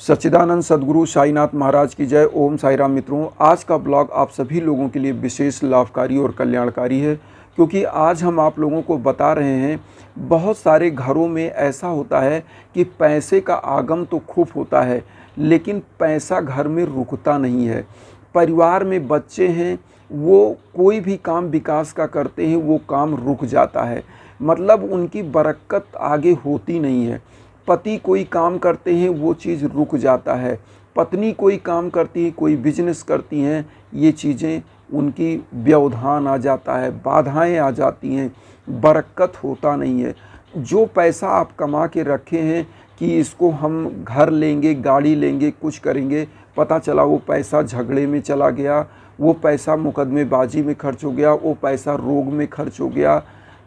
सच्चिदानंद सद्गुरु साईनाथ महाराज की जय। ओम साई राम। मित्रों, आज का ब्लॉग आप सभी लोगों के लिए विशेष लाभकारी और कल्याणकारी है, क्योंकि आज हम आप लोगों को बता रहे हैं बहुत सारे घरों में ऐसा होता है कि पैसे का आगम तो खूब होता है, लेकिन पैसा घर में रुकता नहीं है। परिवार में बच्चे हैं, वो कोई भी काम विकास का करते हैं, वो काम रुक जाता है, मतलब उनकी बरकत आगे होती नहीं है। पति कोई काम करते हैं, वो चीज़ रुक जाता है। पत्नी कोई काम करती है, कोई बिजनेस करती हैं, ये चीज़ें उनकी व्यवधान आ जाता है, बाधाएं आ जाती हैं, बरकत होता नहीं है। जो पैसा आप कमा के रखे हैं कि इसको हम घर लेंगे, गाड़ी लेंगे, कुछ करेंगे, पता चला वो पैसा झगड़े में चला गया, वो पैसा मुकदमेबाजी में खर्च हो गया, वो पैसा रोग में खर्च हो गया,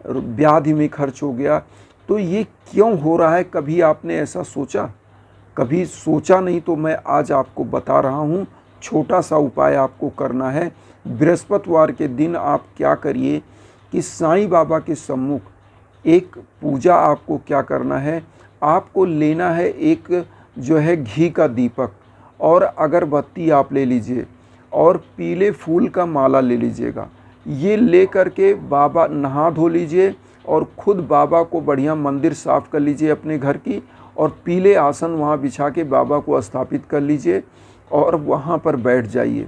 व्याधि में खर्च हो गया। तो ये क्यों हो रहा है? कभी आपने ऐसा सोचा? कभी सोचा नहीं तो मैं आज आपको बता रहा हूँ। छोटा सा उपाय आपको करना है। बृहस्पतिवार के दिन आप क्या करिए कि साईं बाबा के सम्मुख एक पूजा आपको क्या करना है, आपको लेना है एक जो है घी का दीपक और अगरबत्ती आप ले लीजिए और पीले फूल का माला ले लीजिएगा। ये ले करके बाबा नहा धो लीजिए और ख़ुद बाबा को बढ़िया मंदिर साफ़ कर लीजिए अपने घर की, और पीले आसन वहाँ बिछा के बाबा को स्थापित कर लीजिए और वहाँ पर बैठ जाइए।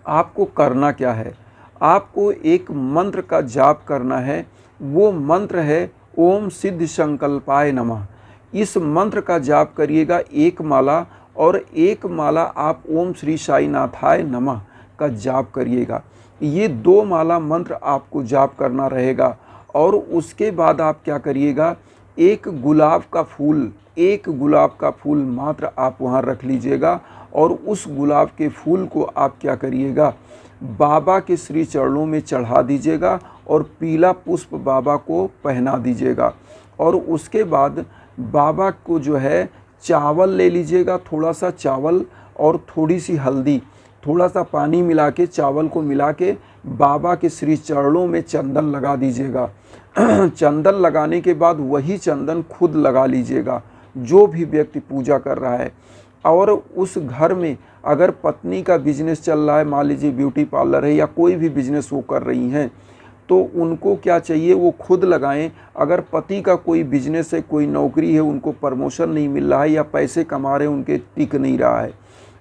आपको करना क्या है? आपको एक मंत्र का जाप करना है। वो मंत्र है ओम सिद्ध संकल्पाय नमः। इस मंत्र का जाप करिएगा एक माला, और एक माला आप ओम श्री साईनाथाय नमः का जाप करिएगा। ये दो माला मंत्र आपको जाप करना रहेगा। और उसके बाद आप क्या करिएगा, एक गुलाब का फूल मात्र आप वहाँ रख लीजिएगा, और उस गुलाब के फूल को आप क्या करिएगा, बाबा के श्री चरणों में चढ़ा दीजिएगा और पीला पुष्प बाबा को पहना दीजिएगा। और उसके बाद बाबा को जो है चावल ले लीजिएगा, थोड़ा सा चावल और थोड़ी सी हल्दी, थोड़ा सा पानी मिला के, चावल को मिला के बाबा के श्री चरणों में चंदन लगा दीजिएगा। चंदन लगाने के बाद वही चंदन खुद लगा लीजिएगा, जो भी व्यक्ति पूजा कर रहा है। और उस घर में अगर पत्नी का बिजनेस चल रहा है, मान लीजिए ब्यूटी पार्लर है या कोई भी बिजनेस वो कर रही हैं, तो उनको क्या चाहिए, वो खुद लगाएं। अगर पति का कोई बिजनेस है, कोई नौकरी है, उनको प्रमोशन नहीं मिल रहा है या पैसे कमा रहे हैं, उनके टिक नहीं रहा है,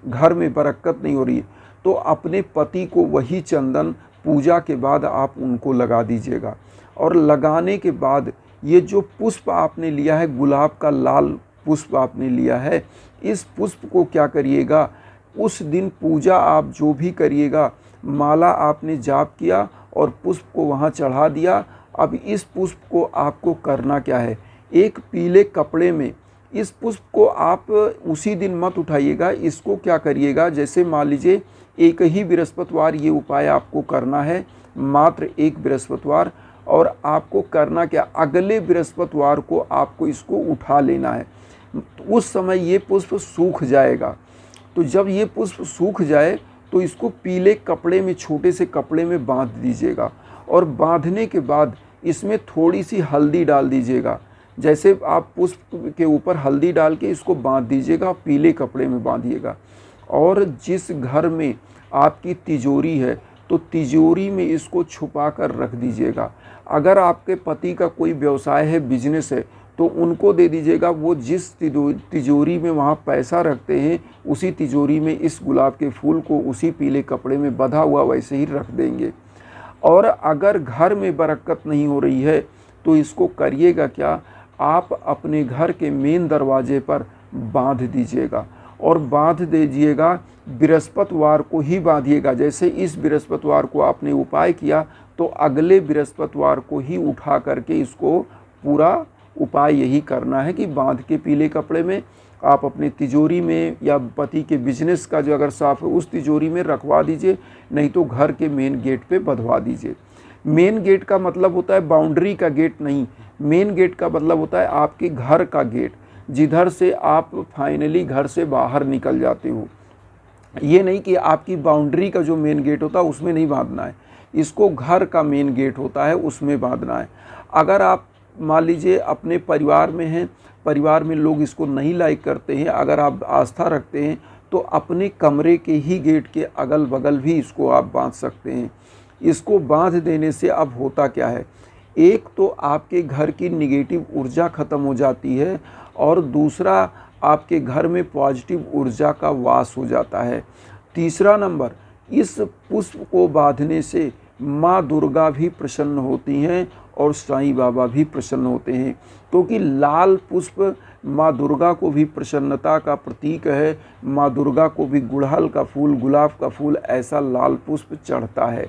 घर में बरकत नहीं हो रही है, तो अपने पति को वही चंदन पूजा के बाद आप उनको लगा दीजिएगा। और लगाने के बाद ये जो पुष्प आपने लिया है, गुलाब का लाल पुष्प आपने लिया है, इस पुष्प को क्या करिएगा, उस दिन पूजा आप जो भी करिएगा, माला आपने जाप किया और पुष्प को वहाँ चढ़ा दिया। अब इस पुष्प को आपको करना क्या है, एक पीले कपड़े में इस पुष्प को आप उसी दिन मत उठाइएगा। इसको क्या करिएगा, जैसे मान लीजिए एक ही बृहस्पतिवार ये उपाय आपको करना है, मात्र एक बृहस्पतिवार, और आपको करना क्या, अगले बृहस्पतिवार को आपको इसको उठा लेना है। उस समय ये पुष्प सूख जाएगा। तो जब ये पुष्प सूख जाए तो इसको पीले कपड़े में, छोटे से कपड़े में बांध दीजिएगा, और बांधने के बाद इसमें थोड़ी सी हल्दी डाल दीजिएगा। जैसे आप पुष्प के ऊपर हल्दी डाल के इसको बांध दीजिएगा, पीले कपड़े में बांधिएगा। और जिस घर में आपकी तिजोरी है, तो तिजोरी में इसको छुपा कर रख दीजिएगा। अगर आपके पति का कोई व्यवसाय है, बिजनेस है, तो उनको दे दीजिएगा। वो जिस तिजोरी में वहाँ पैसा रखते हैं, उसी तिजोरी में इस गुलाब के फूल को उसी पीले कपड़े में बंधा हुआ वैसे ही रख देंगे। और अगर घर में बरकत नहीं हो रही है, तो इसको करिएगा क्या, आप अपने घर के मेन दरवाजे पर बांध दीजिएगा, और बांध दीजिएगा। बृहस्पतिवार को ही बांधिएगा। जैसे इस बृहस्पतिवार को आपने उपाय किया, तो अगले बृहस्पतिवार को ही उठा करके इसको पूरा उपाय यही करना है कि बांध के पीले कपड़े में आप अपने तिजोरी में, या पति के बिजनेस का जो अगर साफ है उस तिजोरी में रखवा दीजिए, नहीं तो घर के मेन गेट पे बंधवा दीजिए। मेन गेट का मतलब होता है बाउंड्री का गेट नहीं, मेन गेट का मतलब होता है आपके घर का गेट, जिधर से आप फाइनली घर से बाहर निकल जाते हो। ये नहीं कि आपकी बाउंड्री का जो मेन गेट होता है उसमें नहीं बांधना है, इसको घर का मेन गेट होता है उसमें बांधना है। अगर आप मान लीजिए अपने परिवार में हैं, परिवार में लोग इसको नहीं लाइक करते हैं, अगर आप आस्था रखते हैं तो अपने कमरे के ही गेट के अगल बगल भी इसको आप बांध सकते हैं। इसको बांध देने से अब होता क्या है, एक तो आपके घर की निगेटिव ऊर्जा ख़त्म हो जाती है और दूसरा आपके घर में पॉजिटिव ऊर्जा का वास हो जाता है। तीसरा नंबर, इस पुष्प को बांधने से माँ दुर्गा भी प्रसन्न होती हैं और साईं बाबा भी प्रसन्न होते हैं, क्योंकि लाल पुष्प माँ दुर्गा को भी प्रसन्नता का प्रतीक है। माँ दुर्गा को भी गुड़हल का फूल, गुलाब का फूल, ऐसा लाल पुष्प चढ़ता है।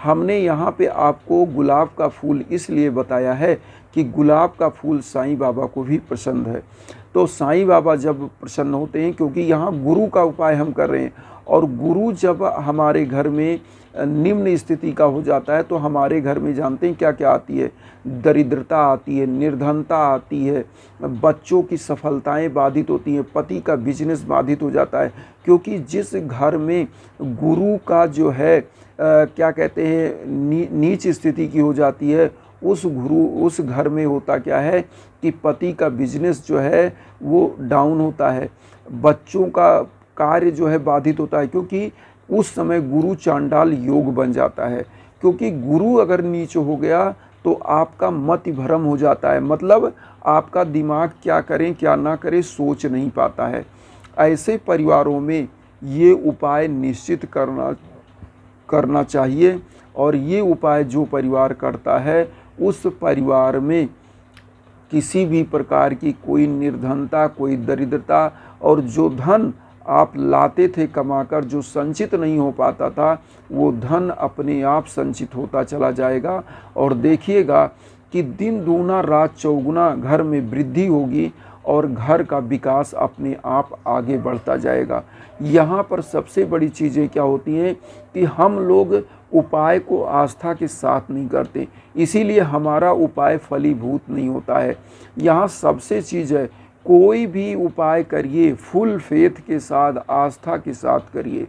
हमने यहाँ पे आपको गुलाब का फूल इसलिए बताया है कि गुलाब का फूल साईं बाबा को भी पसंद है। तो साईं बाबा जब प्रसन्न होते हैं, क्योंकि यहाँ गुरु का उपाय हम कर रहे हैं, और गुरु जब हमारे घर में निम्न स्थिति का हो जाता है तो हमारे घर में जानते हैं क्या क्या आती है, दरिद्रता आती है, निर्धनता आती है, बच्चों की सफलताएं बाधित होती हैं, पति का बिजनेस बाधित हो जाता है। क्योंकि जिस घर में गुरु का जो है क्या कहते हैं नीच स्थिति की हो जाती है, उस घर में होता क्या है कि पति का बिजनेस जो है वो डाउन होता है, बच्चों का कार्य जो है बाधित होता है, क्योंकि उस समय गुरु चांडाल योग बन जाता है। क्योंकि गुरु अगर नीच हो गया तो आपका मति भ्रम हो जाता है, मतलब आपका दिमाग क्या करें क्या ना करें सोच नहीं पाता है। ऐसे परिवारों में ये उपाय निश्चित करना चाहिए, और ये उपाय जो परिवार करता है उस परिवार में किसी भी प्रकार की कोई निर्धनता, कोई दरिद्रता, और जो धन आप लाते थे कमाकर, जो संचित नहीं हो पाता था, वो धन अपने आप संचित होता चला जाएगा। और देखिएगा कि दिन दूना रात चौगुना घर में वृद्धि होगी और घर का विकास अपने आप आगे बढ़ता जाएगा। यहाँ पर सबसे बड़ी चीज़ें क्या होती हैं कि हम लोग उपाय को आस्था के साथ नहीं करते, इसीलिए हमारा उपाय फलीभूत नहीं होता है। यहाँ सबसे चीज़ है, कोई भी उपाय करिए फुल फेथ के साथ, आस्था के साथ करिए,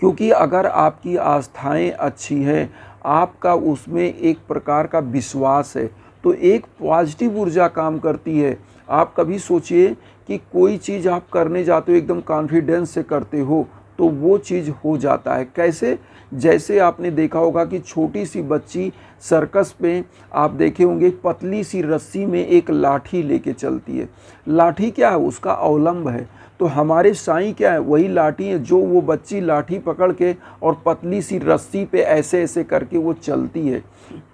क्योंकि अगर आपकी आस्थाएं अच्छी हैं, आपका उसमें एक प्रकार का विश्वास है, तो एक पॉजिटिव ऊर्जा काम करती है। आप कभी सोचिए कि कोई चीज़ आप करने जाते हो एकदम कॉन्फिडेंस से करते हो तो वो चीज़ हो जाता है। कैसे? जैसे आपने देखा होगा कि छोटी सी बच्ची सर्कस पे आप देखे होंगे, पतली सी रस्सी में एक लाठी लेके चलती है। लाठी क्या है? उसका अवलंब है। तो हमारे साईं क्या है? वही लाठी है, जो वो बच्ची लाठी पकड़ के और पतली सी रस्सी पे ऐसे ऐसे करके वो चलती है।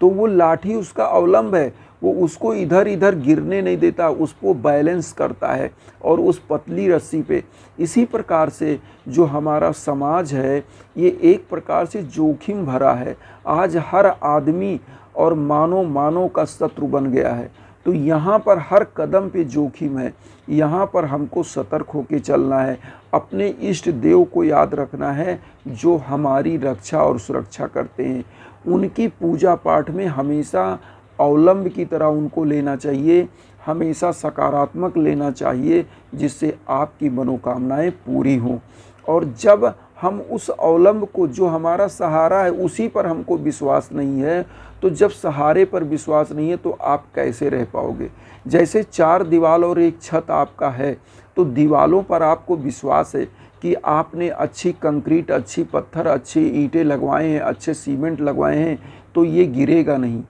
तो वो लाठी उसका अवलंब है, वो उसको इधर इधर गिरने नहीं देता, उसको बैलेंस करता है और उस पतली रस्सी पे। इसी प्रकार से जो हमारा समाज है ये एक प्रकार से जोखिम भरा है। आज हर आदमी और मानव का शत्रु बन गया है। तो यहाँ पर हर कदम पे जोखिम है, यहाँ पर हमको सतर्क होकर चलना है। अपने इष्ट देव को याद रखना है जो हमारी रक्षा और सुरक्षा करते हैं। उनकी पूजा पाठ में हमेशा अवलंब की तरह उनको लेना चाहिए, हमेशा सकारात्मक लेना चाहिए, जिससे आपकी मनोकामनाएं पूरी हों। और जब हम उस अवलंब को, जो हमारा सहारा है, उसी पर हमको विश्वास नहीं है, तो जब सहारे पर विश्वास नहीं है तो आप कैसे रह पाओगे? जैसे 4 दीवार और एक छत आपका है, तो दीवारों पर आपको विश्वास है कि आपने अच्छी कंक्रीट, अच्छी पत्थर, अच्छी ईंटें लगवाए हैं, अच्छे सीमेंट लगवाए हैं, तो ये गिरेगा नहीं।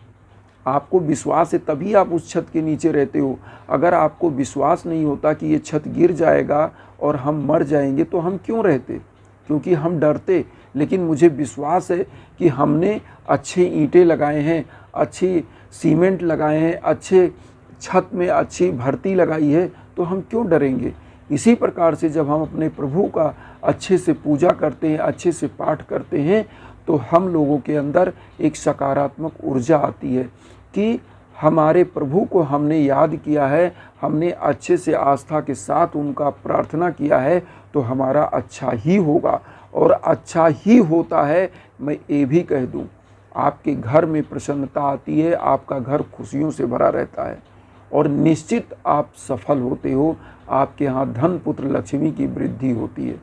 आपको विश्वास है तभी आप उस छत के नीचे रहते हो। अगर आपको विश्वास नहीं होता कि ये छत गिर जाएगा और हम मर जाएंगे तो हम क्यों रहते? क्योंकि हम डरते। लेकिन मुझे विश्वास है कि हमने अच्छे ईंटें लगाए हैं, अच्छी सीमेंट लगाए हैं, अच्छे छत में अच्छी भर्ती लगाई है, तो हम क्यों डरेंगे? इसी प्रकार से जब हम अपने प्रभु का अच्छे से पूजा करते हैं, अच्छे से पाठ करते हैं, तो हम लोगों के अंदर एक सकारात्मक ऊर्जा आती है कि हमारे प्रभु को हमने याद किया है, हमने अच्छे से आस्था के साथ उनका प्रार्थना किया है, तो हमारा अच्छा ही होगा। और अच्छा ही होता है। मैं ये भी कह दूं, आपके घर में प्रसन्नता आती है, आपका घर खुशियों से भरा रहता है और निश्चित आप सफल होते हो। आपके यहाँ धन पुत्र लक्ष्मी की वृद्धि होती है।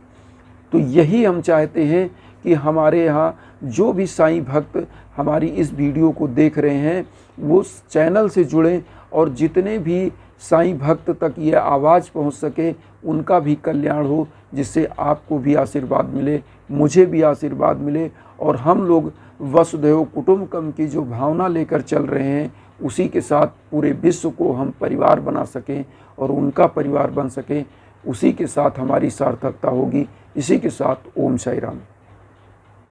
तो यही हम चाहते हैं कि हमारे यहाँ जो भी साईं भक्त हमारी इस वीडियो को देख रहे हैं वो चैनल से जुड़ें और जितने भी साईं भक्त तक ये आवाज़ पहुंच सके उनका भी कल्याण हो, जिससे आपको भी आशीर्वाद मिले, मुझे भी आशीर्वाद मिले और हम लोग वसुधैव कुटुंबकम की जो भावना लेकर चल रहे हैं उसी के साथ पूरे विश्व को हम परिवार बना सकें और उनका परिवार बन सकें, उसी के साथ हमारी सार्थकता होगी। इसी के साथ ओम साई राम।